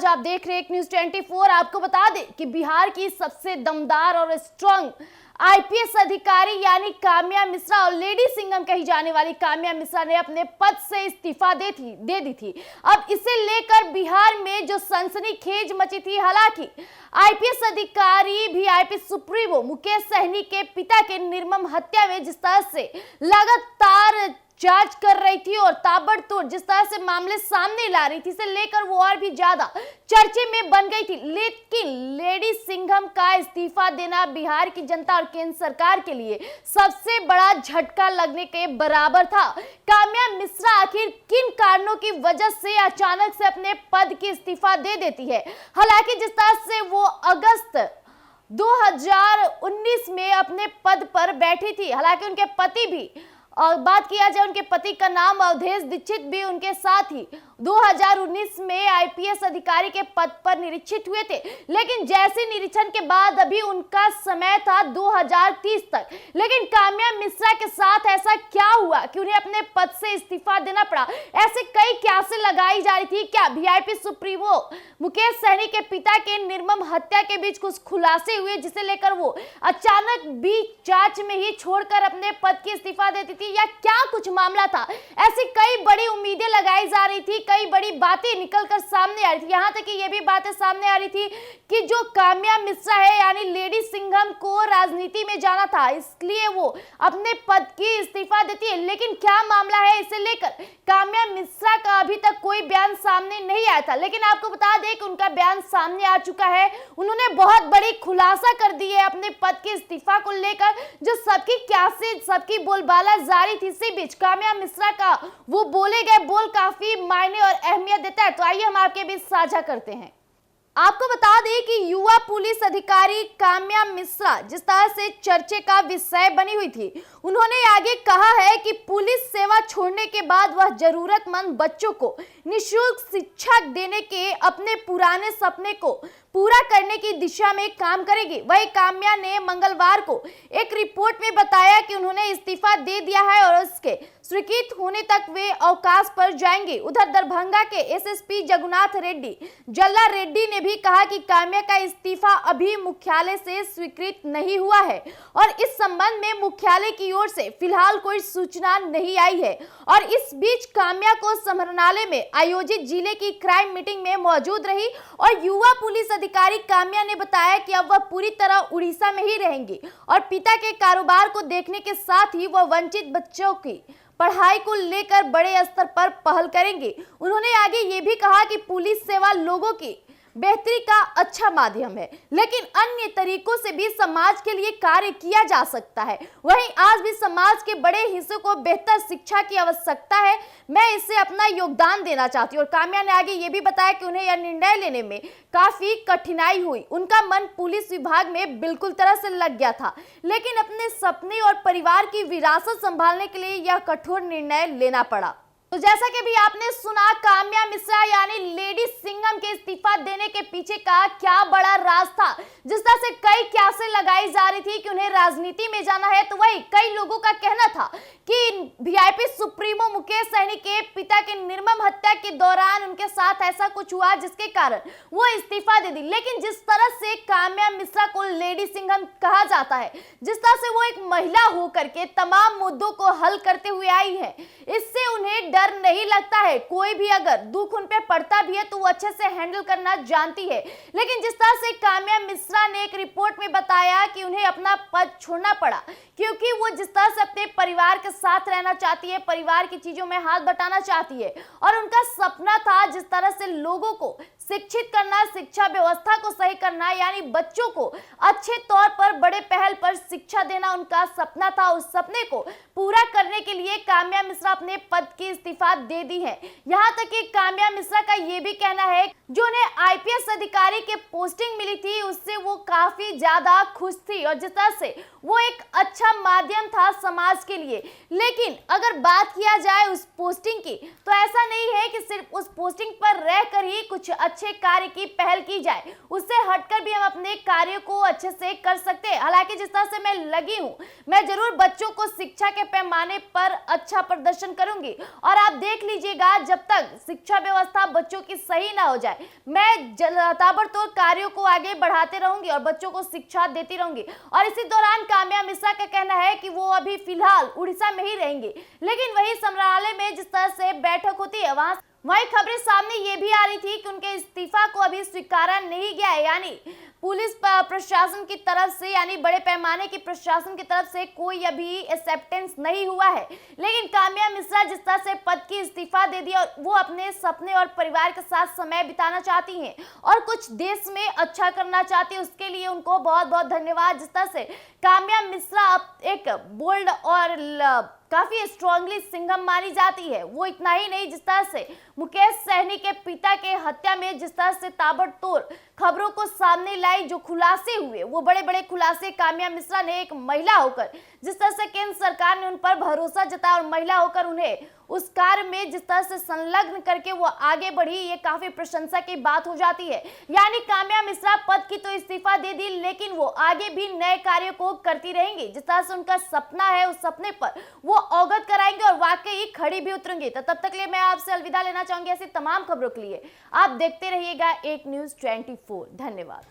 आप देख रहे हैं न्यूज़ 24। आपको बता दें कि बिहार की सबसे दमदार और स्ट्रांग आईपीएस अधिकारी यानी काम्या मिश्रा और लेडी सिंघम कही जाने वाली काम्या मिश्रा ने अपने पद से इस्तीफा दे दी थी। अब इसे लेकर बिहार में जो सनसनीखेज मची थी। हालांकि आईपीएस अधिकारी भी आईपीएस सुप्रीमो मुकेश सहनी के पिता के निर्मम हत्या में जिस तरह से लगातार जांच कर रही थी और ताबड़तोड़ जिस तरह से मामले सामने ला रही थी, इसे लेकर वो और भी ज्यादा चर्चे में बन गई थी। लेकिन लेडी सिंघम का इस्तीफा देना बिहार की जनता और केंद्र सरकार के लिए सबसे बड़ा झटका लगने के बराबर था। काम्या मिश्रा आखिर किन कारणों की वजह से अचानक से अपने पद की इस्तीफा दे देती है। हालांकि जिस तरह से वो अगस्त 2019 में अपने पद पर बैठी थी, हालांकि उनके पति भी, और बात किया जाए उनके पति का नाम अवधेश दीक्षित भी उनके साथ ही 2019 में आईपीएस अधिकारी के पद पर निरीक्षित हुए थे। लेकिन जैसे निरीक्षण के बाद अभी उनका समय था 2030 तक। लेकिन काम्या मिश्रा के साथ ऐसा क्या हुआ कि उन्हें अपने पद से इस्तीफा देना पड़ा। ऐसे कई क्यासें लगाई जा रही थी। क्या वीआईपी सुप्रीमो मुकेश सहनी के पिता के निर्मम हत्या के बीच कुछ खुलासे हुए जिसे लेकर वो अचानक बीच जांच में ही छोड़कर अपने पद की इस्तीफा देती थी, या क्या कुछ मामला था। ऐसी कई बड़ी उम्मीदें लगाई जा रही थी, कई बड़ी बातें निकलकर सामने आ रही थी। यहां तक कि ये भी बातें सामने आ रही थी कि जो काम्या मिश्रा है यानी लेडी सिंघम को राजनीति में जाना था, इसलिए वो अपने पद की इस्तीफा देती है। लेकिन क्या मामला है, इसे लेकर काम्या मिश्रा का अभी तक कोई बयान सामने नहीं आया था। लेकिन आपको बता दें कि उनका बयान सामने आ चुका है। उन्होंने बहुत बड़ी खुलासा कर दी है अपने पद के इस्तीफा को लेकर। जो सबकी क्यासें, सबकी बोलबाला जारी थी, इसी बीच काम्या मिश्रा का वो बोले गए बोल काफी मायने और अहमियत देता है। तो आइए हम आपके बीच साझा करते हैं। आपको बता दें कि युवा पुलिस अधिकारी काम्या मिश्रा जिस तरह से चर्चे का विषय बनी हुई थी, उन्होंने आगे कहा है कि पुलिस सेवा छोड़ने के बाद वह जरूरतमंद बच्चों को निःशुल्क शिक्षा देने के अपने पुराने सपने को पूरा करने की दिशा में काम करेगी। वही काम्या ने मंगलवार को एक रिपोर्ट में बताया कि उन्होंने इस्तीफा दे दिया है और उसके स्वीकृत होने तक वे अवकाश पर जाएंगे। उधर दरभंगा के एसएसपी जगन्नाथ रेड्डी जल्ला रेड्डी ने भी कहा कि काम्या का इस्तीफा अभी मुख्यालय से स्वीकृत नहीं हुआ है और इस संबंध में मुख्यालय की ओर से फिलहाल कोई सूचना नहीं आई है। और इस बीच काम्या को समरनालय में आयोजित जिले की क्राइम मीटिंग में मौजूद रही और युवा पुलिस अधिकारी काम्या ने बताया कि अब वह पूरी तरह उड़ीसा में ही रहेंगी और पिता के कारोबार को देखने के साथ ही वह वंचित बच्चों की पढ़ाई को लेकर बड़े स्तर पर पहल करेंगे। उन्होंने आगे ये भी कहा कि पुलिस सेवा लोगों की बेहतरी का अच्छा माध्यम है, लेकिन अन्य तरीकों से भी समाज के लिए कार्य किया जा सकता है। वहीं आज भी समाज के बड़े हिस्से को बेहतर शिक्षा की आवश्यकता है। मैं इससे अपना योगदान देना चाहती हूँ। और काम्या ने आगे ये भी बताया कि उन्हें यह निर्णय लेने में काफी कठिनाई हुई। उनका मन पुलिस विभाग में बिल्कुल तरह से लग गया था, लेकिन अपने सपने और परिवार की विरासत संभालने के लिए यह कठोर निर्णय लेना पड़ा। तो जैसा कि भी आपने सुना, काम्या मिश्रा यानी लेडी सिंघम के इस्तीफा देने के पीछे का क्या बड़ा राज था। जिस तरह से कई क्यासें लगाई जा रही थी कि उन्हें राजनीति में जाना है, तो वही कई लोगों का कहना था कि वीआईपी सुप्रीमो मुकेश सहनी के पिता के निर्मम हत्या के दौरान उनके साथ ऐसा कुछ हुआ जिसके कारण वो इस्तीफा दे दी। लेकिन जिस तरह से काम्या मिश्रा को लेडी सिंघम कहा जाता है, जिस तरह से वो एक महिला होकर के तमाम मुद्दों को हल करते हुए आई है, इससे उन्हें डर नहीं लगता है। कोई भी अगर दुख उन पे पड़ता भी है तो वो अच्छे से हैंडल करना जानती है। लेकिन जिस तरह से काम्या मिश्रा ने एक रिपोर्ट में बताया कि उन्हें अपना पद छोड़ना पड़ा क्योंकि वो जिस तरह से अपने परिवार के साथ रहना चाहती है, परिवार की चीजों में हाथ बटाना चाहती है और उनका सपना था जिस तरह से लोगों को शिक्षित करना, शिक्षा व्यवस्था को सही करना, यानी बच्चों को अच्छे तौर पर बड़े पहल पर शिक्षा देना उनका सपना था। उस सपने को पूरा करने के लिए काम्या मिश्रा अपने पद की इस्तीफा दे दी है। यहाँ तक कि काम्या मिश्रा का ये भी कहना है जो उन्हें आईपीएस अधिकारी के पोस्टिंग मिली थी उससे वो काफी ज्यादा खुश थी और जिस तरह से वो एक अच्छा माध्यम था समाज के लिए। लेकिन अगर बात किया जाए उस पोस्टिंग की, तो ऐसा नहीं है कि सिर्फ उस पोस्टिंग पर रहकर ही कुछ अच्छे कार्य की पहल की जाए, उससे हटकर भी हम अपने कार्य को अच्छे से कर सकते हैं। हालांकि जिस तरह से मैं लगी हूँ, मैं जरूर बच्चों को शिक्षा के पैमाने पर अच्छा प्रदर्शन करूंगी और और आप देख लीजिएगा, जब तक शिक्षा व्यवस्था बच्चों की सही ना हो जाए, मैं ताबड़तोड़ कार्यों को आगे बढ़ाते रहूंगी और बच्चों को शिक्षा देती रहूंगी। और इसी दौरान काम्या मिश्रा का कहना है कि वो अभी फिलहाल उड़ीसा में ही रहेंगे, लेकिन वही समराले में जिस तरह से बैठक होती है वहीं खबरें सामने ये भी आ रही थी कि उनके इस्तीफा को अभी स्वीकारा नहीं गया है, यानी पुलिस प्रशासन की तरफ से, यानी बड़े पैमाने की प्रशासन की तरफ से कोई अभी एक्सेप्टेंस नहीं हुआ है। लेकिन काम्या मिश्रा जिस तरह से पद की इस्तीफा दे दिया और वो अपने सपने और परिवार के साथ समय बिताना चाहती हैं और कुछ देश में अच्छा करना चाहती है, उसके लिए उनको बहुत बहुत धन्यवाद। जिस तरह से काम्या मिश्रा अब एक बोल्ड और काफी स्ट्रांगली सिंघम मानी जाती है। वो इतना ही नहीं, जिस तरह से मुकेश सहनी के पिता के हत्या में जिस तरह से ताबड़तोड़ खबरों को सामने लाई, जो खुलासे हुए वो बड़े बड़े खुलासे काम्या मिश्रा ने एक महिला होकर, जिस तरह से केंद्र सरकार ने उन पर भरोसा जताया और महिला होकर उन्हें उस कार्य में जिस तरह से संलग्न करके वो आगे बढ़ी, ये काफी प्रशंसा की बात हो जाती है। यानी काम्या मिश्रा पद की तो इस्तीफा दे दी, लेकिन वो आगे भी नए कार्यों को करती रहेंगी। जिस तरह से उनका सपना है, उस सपने पर वो अवगत कराएंगे और वाकई खड़ी भी उतरेंगे। तो तब तक के लिए मैं आपसे अलविदा लेना चाहूंगी। ऐसी तमाम खबरों के लिए आप देखते रहिएगा एक न्यूज़ 24। धन्यवाद।